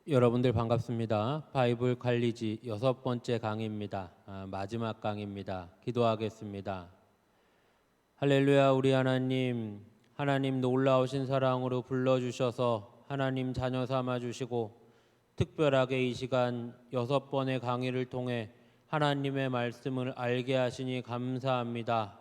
여러분들 반갑습니다. 바이블 관리지 6번째 강의입니다. 마지막 강의입니다. 기도하겠습니다. 할렐루야. 우리 하나님 놀라우신 사랑으로 불러주셔서 하나님 자녀 삼아주시고 특별하게 이 시간 6번의 강의를 통해 하나님의 말씀을 알게 하시니 감사합니다.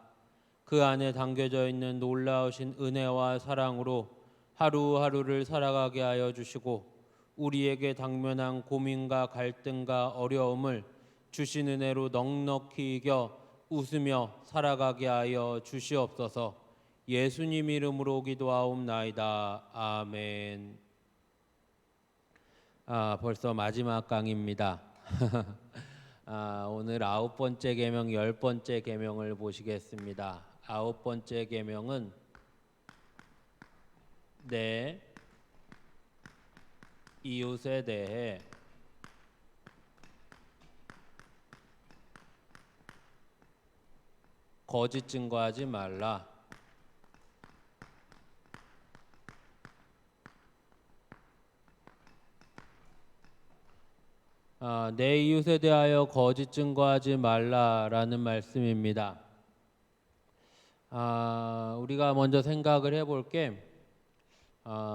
그 안에 담겨져 있는 놀라우신 은혜와 사랑으로 하루하루를 살아가게 하여 주시고 우리에게 당면한 고민과 갈등과 어려움을 주신 은혜로 넉넉히 이겨 웃으며 살아가게 하여 주시옵소서. 예수님 이름으로 기도하옵나이다. 아멘. 벌써 마지막 강의입니다. 오늘 9번째 계명, 10번째 계명을 보시겠습니다. 9번째 계명은 내 이웃에 대해 거짓 증거하지 말라. 내 이웃에 대하여 거짓 증거하지 말라라는 말씀입니다. 우리가 먼저 생각을 해볼게,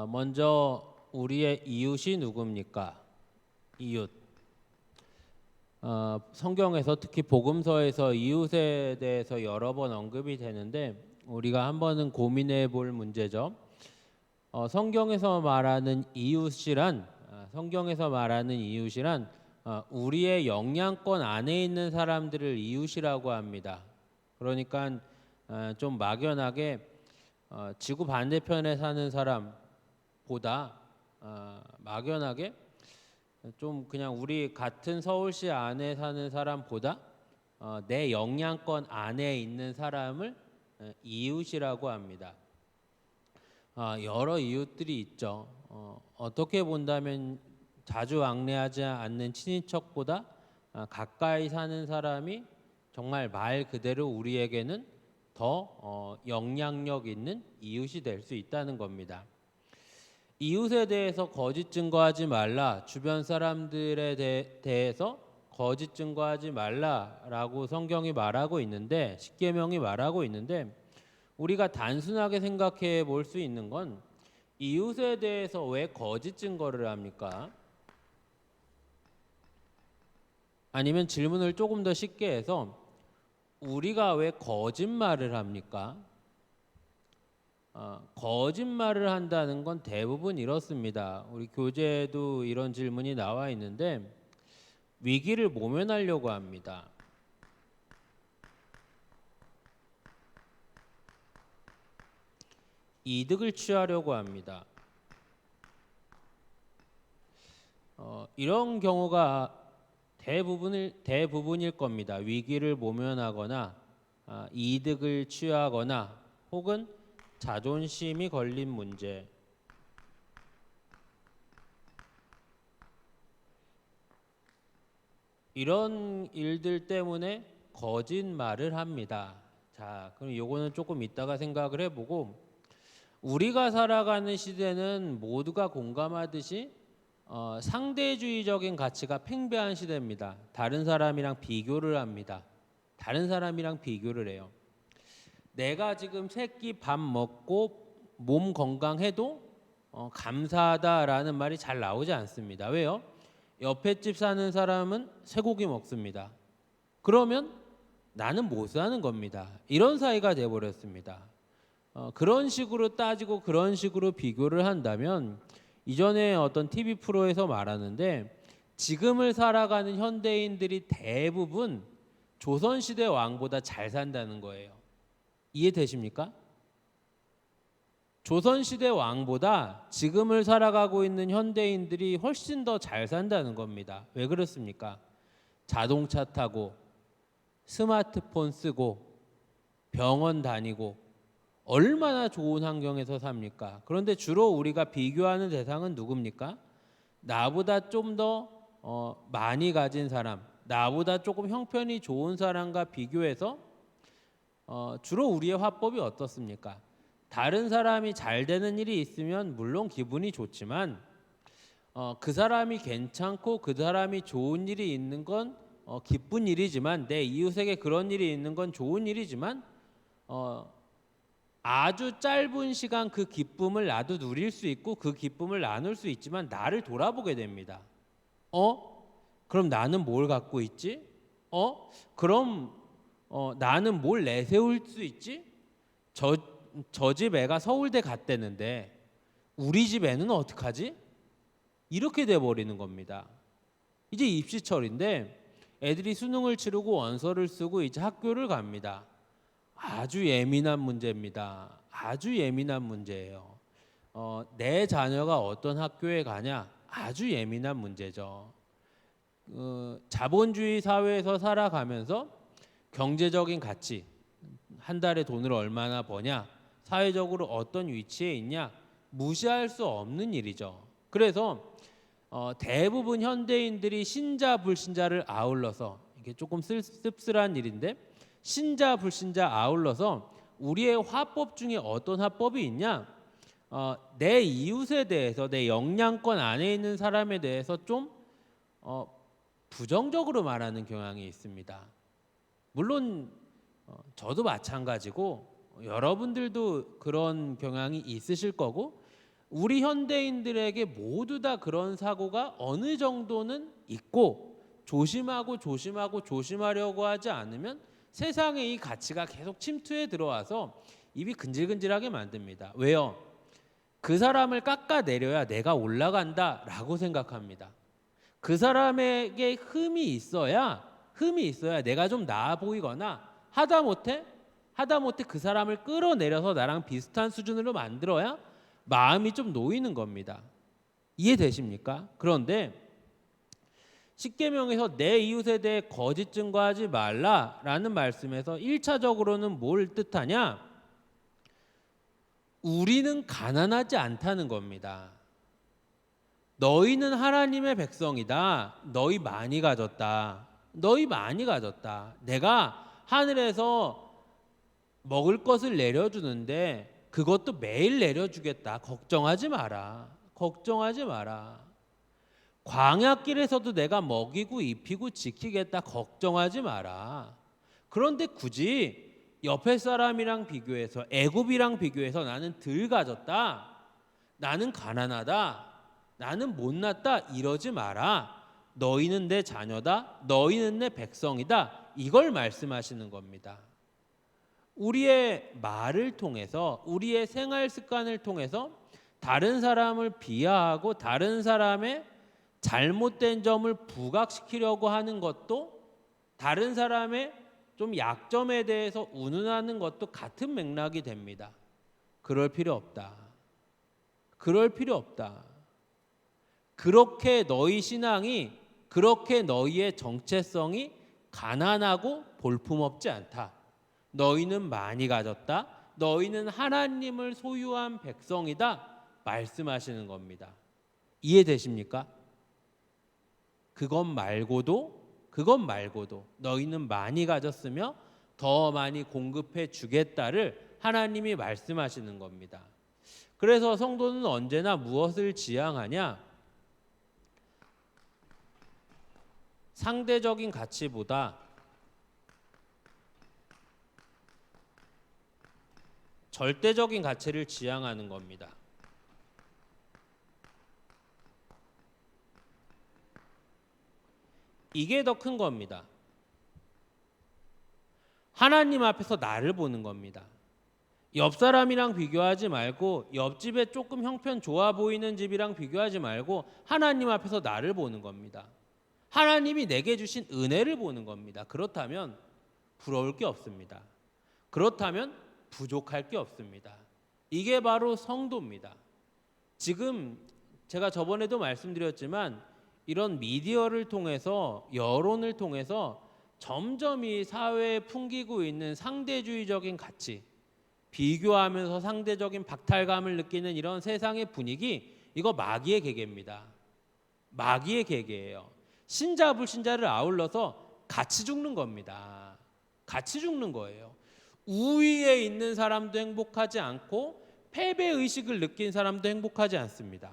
먼저 우리의 이웃이 누굽니까? 이웃. 성경에서 특히 복음서에서 이웃에 대해서 여러 번 언급이 되는데 우리가 한 번은 고민해 볼 문제죠. 성경에서 말하는 이웃이란 우리의 영향권 안에 있는 사람들을 이웃이라고 합니다. 그러니까 좀 막연하게 지구 반대편에 사는 사람보다 막연하게 좀 그냥 우리 같은 서울시 안에 사는 사람보다 내 영향권 안에 있는 사람을 이웃이라고 합니다. 여러 이웃들이 있죠. 어떻게 본다면 자주 왕래하지 않는 친인척보다 가까이 사는 사람이 정말 말 그대로 우리에게는 더 영향력 있는 이웃이 될 수 있다는 겁니다. 이웃에 대해서 거짓 증거하지 말라, 주변 사람들에 대해서 거짓 증거하지 말라라고 성경이 말하고 있는데, 십계명이 말하고 있는데 우리가 단순하게 생각해 볼 수 있는 건 이웃에 대해서 왜 거짓 증거를 합니까? 아니면 질문을 조금 더 쉽게 해서 우리가 왜 거짓말을 합니까? 거짓말을 한다는 건 대부분 이렇습니다. 우리 교재에도 이런 질문이 나와 있는데 위기를 모면하려고 합니다. 이득을 취하려고 합니다. 이런 경우가 대부분일 겁니다. 위기를 모면하거나 이득을 취하거나 혹은 자존심이 걸린 문제. 이런 일들 때문에 거짓말을 합니다. 자, 그럼 요거는 조금 이따가 생각을 해보고, 우리가 살아가는 시대는 모두가 공감하듯이 상대주의적인 가치가 팽배한 시대입니다. 다른 사람이랑 비교를 합니다. 다른 사람이랑 비교를 해요. 내가 지금 새끼 밥 먹고 몸 건강해도 감사하다라는 말이 잘 나오지 않습니다. 왜요? 옆에 집 사는 사람은 쇠고기 먹습니다. 그러면 나는 못 사는 겁니다. 이런 사이가 돼버렸습니다. 그런 식으로 따지고 그런 식으로 비교를 한다면 이전에 어떤 TV 프로에서 말하는데 지금을 살아가는 현대인들이 대부분 조선시대 왕보다 잘 산다는 거예요. 이해되십니까? 조선시대 왕보다 지금을 살아가고 있는 현대인들이 훨씬 더 잘 산다는 겁니다. 왜 그렇습니까? 자동차 타고 스마트폰 쓰고 병원 다니고 얼마나 좋은 환경에서 삽니까? 그런데 주로 우리가 비교하는 대상은 누굽니까? 나보다 좀 더 많이 가진 사람, 나보다 조금 형편이 좋은 사람과 비교해서 주로 우리의 화법이 어떻습니까? 다른 사람이 잘 되는 일이 있으면 물론 기분이 좋지만 그 사람이 괜찮고 그 사람이 좋은 일이 있는 건 기쁜 일이지만, 내 이웃에게 그런 일이 있는 건 좋은 일이지만 아주 짧은 시간 그 기쁨을 나도 누릴 수 있고 그 기쁨을 나눌 수 있지만 나를 돌아보게 됩니다. 그럼 나는 뭘 갖고 있지? 그럼 나는 뭘 내세울 수 있지? 저 집 애가 서울대 갔대는데 우리 집 애는 어떡하지? 이렇게 돼버리는 겁니다. 이제 입시철인데 애들이 수능을 치르고 원서를 쓰고 이제 학교를 갑니다. 아주 예민한 문제입니다. 아주 예민한 문제예요. 내 자녀가 어떤 학교에 가냐? 아주 예민한 문제죠. 자본주의 사회에서 살아가면서 경제적인 가치, 한 달에 돈을 얼마나 버냐, 사회적으로 어떤 위치에 있냐, 무시할 수 없는 일이죠. 그래서 대부분 현대인들이 신자 불신자를 아울러서, 이게 조금 씁쓸한 일인데, 신자 불신자 아울러서 우리의 화법 중에 어떤 화법이 있냐, 내 이웃에 대해서, 내 영향권 안에 있는 사람에 대해서 좀 부정적으로 말하는 경향이 있습니다. 물론 저도 마찬가지고 여러분들도 그런 경향이 있으실 거고, 우리 현대인들에게 모두 다 그런 사고가 어느 정도는 있고, 조심하려고 하지 않으면 세상의 이 가치가 계속 침투해 들어와서 입이 근질근질하게 만듭니다. 왜요? 그 사람을 깎아내려야 내가 올라간다라고 생각합니다. 그 사람에게 흠이 있어야 내가 좀 나아 보이거나, 하다못해 그 사람을 끌어내려서 나랑 비슷한 수준으로 만들어야 마음이 좀 놓이는 겁니다. 이해되십니까? 그런데 십계명에서 내 이웃에 대해 거짓 증거하지 말라라는 말씀에서 1차적으로는 뭘 뜻하냐? 우리는 가난하지 않다는 겁니다. 너희는 하나님의 백성이다. 너희 많이 가졌다. 내가 하늘에서 먹을 것을 내려주는데 그것도 매일 내려주겠다. 걱정하지 마라. 광야길에서도 내가 먹이고 입히고 지키겠다. 걱정하지 마라. 그런데 굳이 옆에 사람이랑 비교해서, 애굽이랑 비교해서 나는 덜 가졌다, 나는 가난하다, 나는 못났다 이러지 마라. 너희는 내 자녀다. 너희는 내 백성이다. 이걸 말씀하시는 겁니다. 우리의 말을 통해서, 우리의 생활 습관을 통해서 다른 사람을 비하하고 다른 사람의 잘못된 점을 부각시키려고 하는 것도, 다른 사람의 좀 약점에 대해서 운운하는 것도 같은 맥락이 됩니다. 그럴 필요 없다. 그렇게 너희 신앙이, 그렇게 너희의 정체성이 가난하고 볼품없지 않다. 너희는 많이 가졌다. 너희는 하나님을 소유한 백성이다. 말씀하시는 겁니다. 이해되십니까? 그것 말고도 너희는 많이 가졌으며 더 많이 공급해 주겠다를 하나님이 말씀하시는 겁니다. 그래서 성도는 언제나 무엇을 지향하냐? 상대적인 가치보다 절대적인 가치를 지향하는 겁니다. 이게 더 큰 겁니다. 하나님 앞에서 나를 보는 겁니다. 옆 사람이랑 비교하지 말고, 옆집에 조금 형편 좋아 보이는 집이랑 비교하지 말고 하나님 앞에서 나를 보는 겁니다. 하나님이 내게 주신 은혜를 보는 겁니다. 그렇다면 부러울 게 없습니다. 그렇다면 부족할 게 없습니다. 이게 바로 성도입니다. 지금 제가 저번에도 말씀드렸지만, 이런 미디어를 통해서, 여론을 통해서 점점 이 사회에 풍기고 있는 상대주의적인 가치, 비교하면서 상대적인 박탈감을 느끼는 이런 세상의 분위기, 이거 마귀의 계계입니다. 마귀의 계계예요. 신자 불신자를 아울러서 같이 죽는 겁니다. 같이 죽는 거예요. 우위에 있는 사람도 행복하지 않고 패배의식을 느낀 사람도 행복하지 않습니다.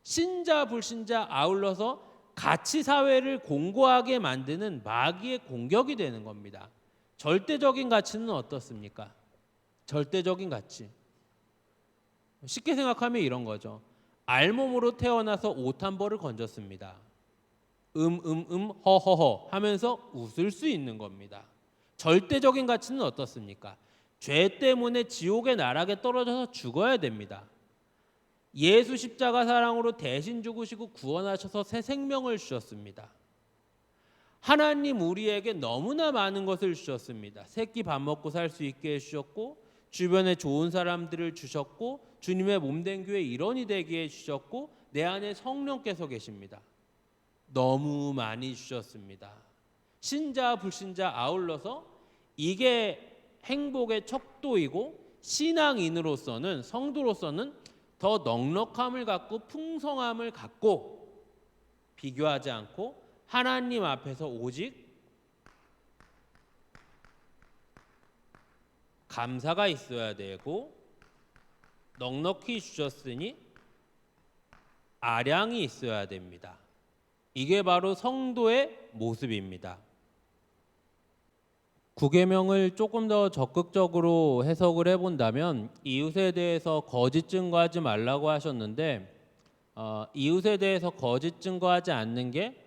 신자 불신자 아울러서 가치 사회를 공고하게 만드는 마귀의 공격이 되는 겁니다. 절대적인 가치는 어떻습니까? 절대적인 가치. 쉽게 생각하면 이런 거죠. 알몸으로 태어나서 옷 한 벌을 건졌습니다. 허허허 하면서 웃을 수 있는 겁니다. 절대적인 가치는 어떻습니까? 죄 때문에 지옥의 나락에 떨어져서 죽어야 됩니다. 예수 십자가 사랑으로 대신 죽으시고 구원하셔서 새 생명을 주셨습니다. 하나님 우리에게 너무나 많은 것을 주셨습니다. 새끼 밥 먹고 살 수 있게 해주셨고, 주변에 좋은 사람들을 주셨고, 주님의 몸된 교회 일원이 되게 해주셨고, 내 안에 성령께서 계십니다. 너무 많이 주셨습니다. 신자 불신자 아울러서 이게 행복의 척도이고, 신앙인으로서는, 성도로서는 더 넉넉함을 갖고 풍성함을 갖고 비교하지 않고 하나님 앞에서 오직 감사가 있어야 되고, 넉넉히 주셨으니 아량이 있어야 됩니다. 이게 바로 성도의 모습입니다. 구계명을 조금 더 적극적으로 해석을 해본다면, 이웃에 대해서 거짓 증거하지 말라고 하셨는데, 이웃에 대해서 거짓 증거하지 않는 게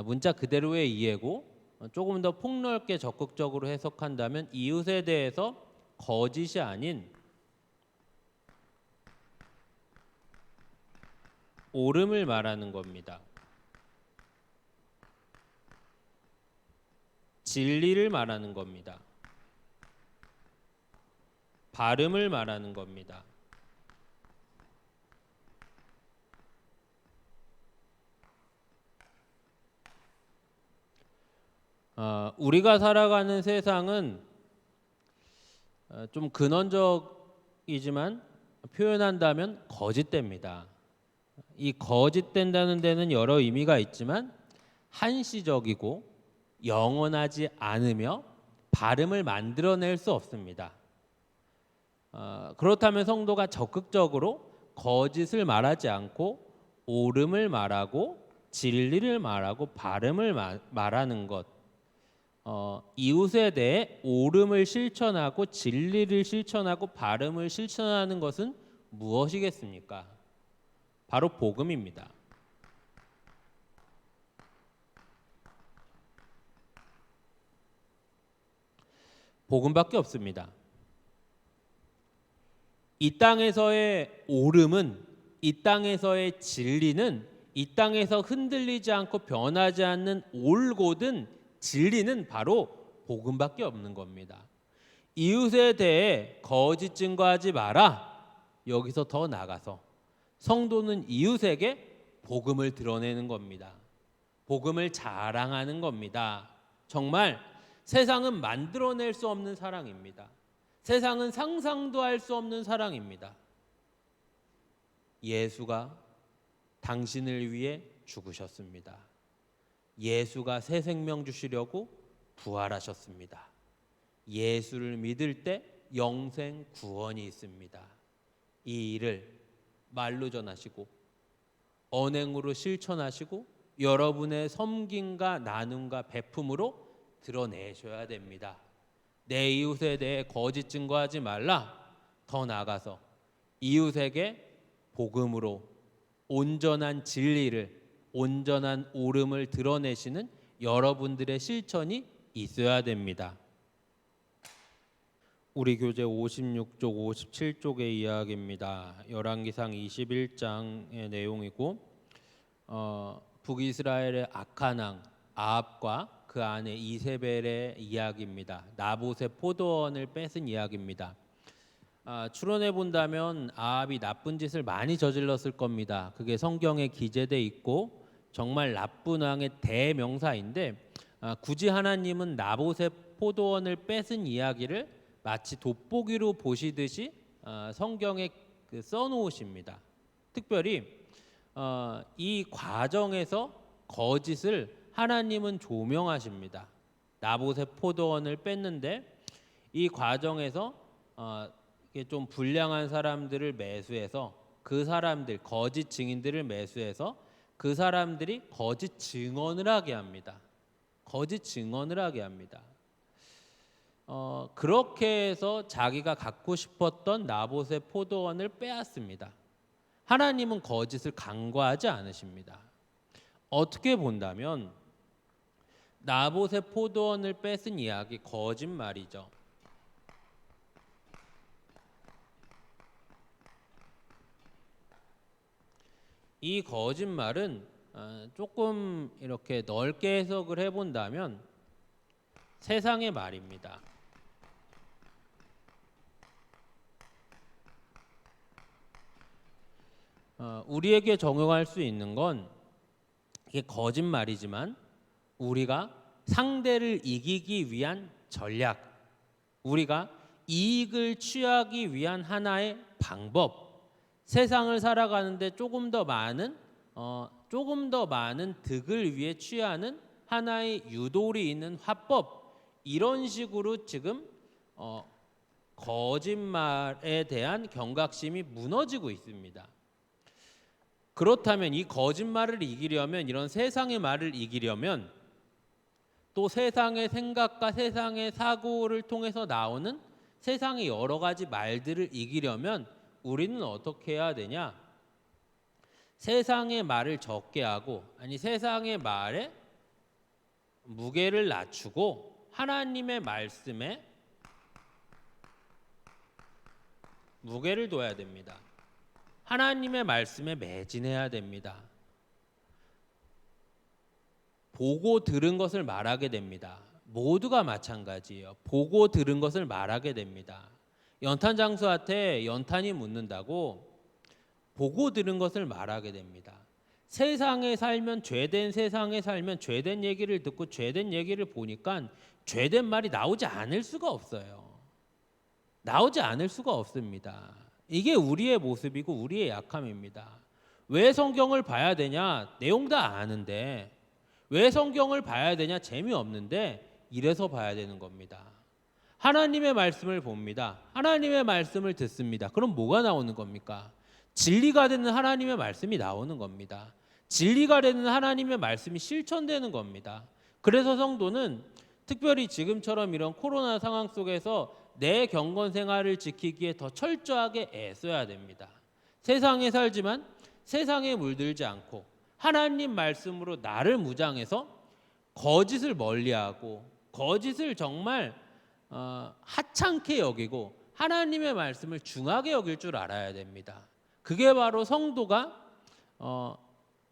문자 그대로의 이해고, 조금 더 폭넓게 적극적으로 해석한다면 이웃에 대해서 거짓이 아닌 옳음을 말하는 겁니다. 진리를 말하는 겁니다. 바름을 말하는 겁니다. 우리가 살아가는 세상은 좀 근원적이지만 표현한다면 거짓됩니다. 이 거짓된다는 데는 여러 의미가 있지만 한시적이고 영원하지 않으며 발음을 만들어낼 수 없습니다. 그렇다면 성도가 적극적으로 거짓을 말하지 않고 옳음을 말하고 진리를 말하고 발음을 말하는 것, 이웃에 대해 옳음을 실천하고 진리를 실천하고 발음을 실천하는 것은 무엇이겠습니까? 바로 복음입니다. 복음밖에 없습니다. 이 땅에서의 옳음은, 이 땅에서의 진리는, 이 땅에서 흔들리지 않고 변하지 않는 올곧은 진리는 바로 복음밖에 없는 겁니다. 이웃에 대해 거짓 증거하지 마라. 여기서 더 나가서 성도는 이웃에게 복음을 드러내는 겁니다. 복음을 자랑하는 겁니다. 정말 세상은 만들어낼 수 없는 사랑입니다. 세상은 상상도 할 수 없는 사랑입니다. 예수가 당신을 위해 죽으셨습니다. 예수가 새 생명 주시려고 부활하셨습니다. 예수를 믿을 때 영생 구원이 있습니다. 이 일을 말로 전하시고 언행으로 실천하시고 여러분의 섬김과 나눔과 베품으로 드러내셔야 됩니다. 내 이웃에 대해 거짓 증거하지 말라. 더 나아가서 이웃에게 복음으로 온전한 진리를, 온전한 옳음을 드러내시는 여러분들의 실천이 있어야 됩니다. 우리 교재 56쪽, 57쪽의 이야기입니다. 열왕기상 21장의 내용이고, 북이스라엘의 악한 왕 아합과 그 아내 이세벨의 이야기입니다. 나봇의 포도원을 뺏은 이야기입니다. 추론해 본다면 아합이 나쁜 짓을 많이 저질렀을 겁니다. 그게 성경에 기재돼 있고 정말 나쁜 왕의 대명사인데, 굳이 하나님은 나봇의 포도원을 뺏은 이야기를 마치 돋보기로 보시듯이 성경에 써놓으십니다. 특별히 이 과정에서 거짓을 하나님은 조명하십니다. 나봇의 포도원을 뺐는데 이 과정에서 좀 불량한 사람들을 매수해서 그 사람들 거짓 증인들을 매수해서 그 사람들이 거짓 증언을 하게 합니다. 거짓 증언을 하게 합니다. 그렇게 해서 자기가 갖고 싶었던 나봇의 포도원을 빼앗습니다. 하나님은 거짓을 간과하지 않으십니다. 어떻게 본다면 나봇의 포도원을 뺏은 이야기 거짓말이죠. 이 거짓말은 조금 이렇게 넓게 해석을 해본다면 세상의 말입니다. 우리에게 적용할 수 있는 건 이게 거짓말이지만 우리가 상대를 이기기 위한 전략, 우리가 이익을 취하기 위한 하나의 방법, 세상을 살아가는데 조금 더 많은 득을 위해 취하는 하나의 유도리 있는 화법, 이런 식으로 지금 거짓말에 대한 경각심이 무너지고 있습니다. 그렇다면 이 거짓말을 이기려면, 이런 세상의 말을 이기려면, 또 세상의 생각과 세상의 사고를 통해서 나오는 세상의 여러 가지 말들을 이기려면 우리는 어떻게 해야 되냐? 세상의 말을 적게 하고, 세상의 말에 무게를 낮추고 하나님의 말씀에 무게를 둬야 됩니다. 하나님의 말씀에 매진해야 됩니다. 보고 들은 것을 말하게 됩니다. 모두가 마찬가지예요. 보고 들은 것을 말하게 됩니다. 연탄 장수한테 연탄이 묻는다고 보고 들은 것을 말하게 됩니다. 세상에 살면, 죄된 세상에 살면 죄된 얘기를 듣고 죄된 얘기를 보니까 죄된 말이 나오지 않을 수가 없어요. 나오지 않을 수가 없습니다. 이게 우리의 모습이고 우리의 약함입니다. 왜 성경을 봐야 되냐? 내용 다 아는데. 왜 성경을 봐야 되냐? 재미없는데. 이래서 봐야 되는 겁니다. 하나님의 말씀을 봅니다. 하나님의 말씀을 듣습니다. 그럼 뭐가 나오는 겁니까? 진리가 되는 하나님의 말씀이 나오는 겁니다. 진리가 되는 하나님의 말씀이 실천되는 겁니다. 그래서 성도는 특별히 지금처럼 이런 코로나 상황 속에서 내 경건 생활을 지키기에 더 철저하게 애써야 됩니다. 세상에 살지만 세상에 물들지 않고 하나님 말씀으로 나를 무장해서 거짓을 멀리하고 거짓을 정말 하찮게 여기고 하나님의 말씀을 중하게 여길 줄 알아야 됩니다. 그게 바로 성도가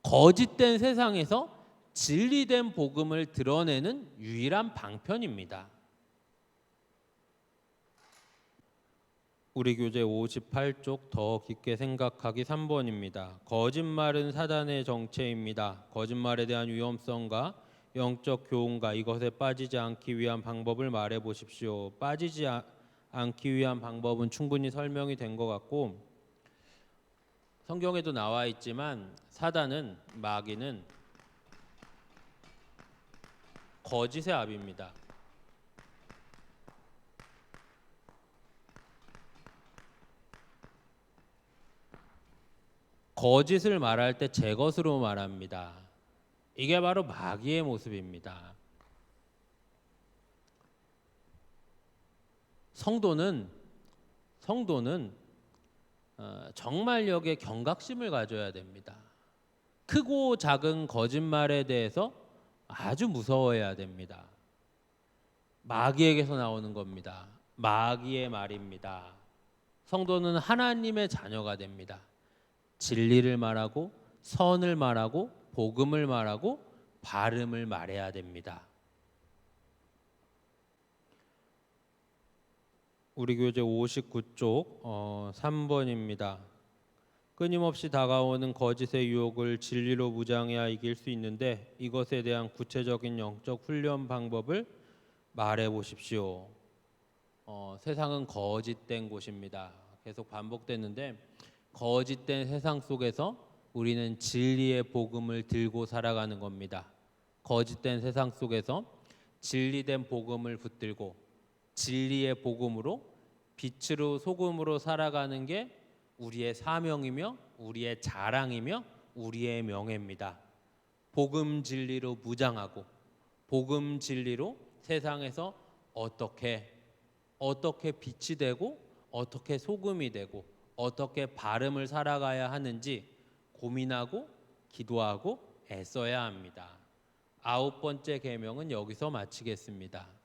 거짓된 세상에서 진리된 복음을 드러내는 유일한 방편입니다. 우리 교재 58쪽 더 깊게 생각하기 3번입니다. 거짓말은 사단의 정체입니다. 거짓말에 대한 위험성과 영적 교훈과 이것에 빠지지 않기 위한 방법을 말해 보십시오. 빠지지 않기 위한 방법은 충분히 설명이 된 것 같고, 성경에도 나와 있지만 사단은, 마귀는 거짓의 아비입니다. 거짓을 말할 때 제 것으로 말합니다. 이게 바로 마귀의 모습입니다. 성도는 정말력의 경각심을 가져야 됩니다. 크고 작은 거짓말에 대해서 아주 무서워해야 됩니다. 마귀에게서 나오는 겁니다. 마귀의 말입니다. 성도는 하나님의 자녀가 됩니다. 진리를 말하고 선을 말하고 복음을 말하고 발음을 말해야 됩니다. 우리 교재 59쪽 3번입니다. 끊임없이 다가오는 거짓의 유혹을 진리로 무장해야 이길 수 있는데 이것에 대한 구체적인 영적 훈련 방법을 말해 보십시오. 세상은 거짓된 곳입니다. 계속 반복되는데 거짓된 세상 속에서 우리는 진리의 복음을 들고 살아가는 겁니다. 거짓된 세상 속에서 진리된 복음을 붙들고 진리의 복음으로 빛으로 소금으로 살아가는 게 우리의 사명이며 우리의 자랑이며 우리의 명예입니다. 복음 진리로 무장하고 복음 진리로 세상에서 어떻게 빛이 되고 어떻게 소금이 되고 어떻게 발음을 살아가야 하는지 고민하고 기도하고 애써야 합니다. 9번째 계명은 여기서 마치겠습니다.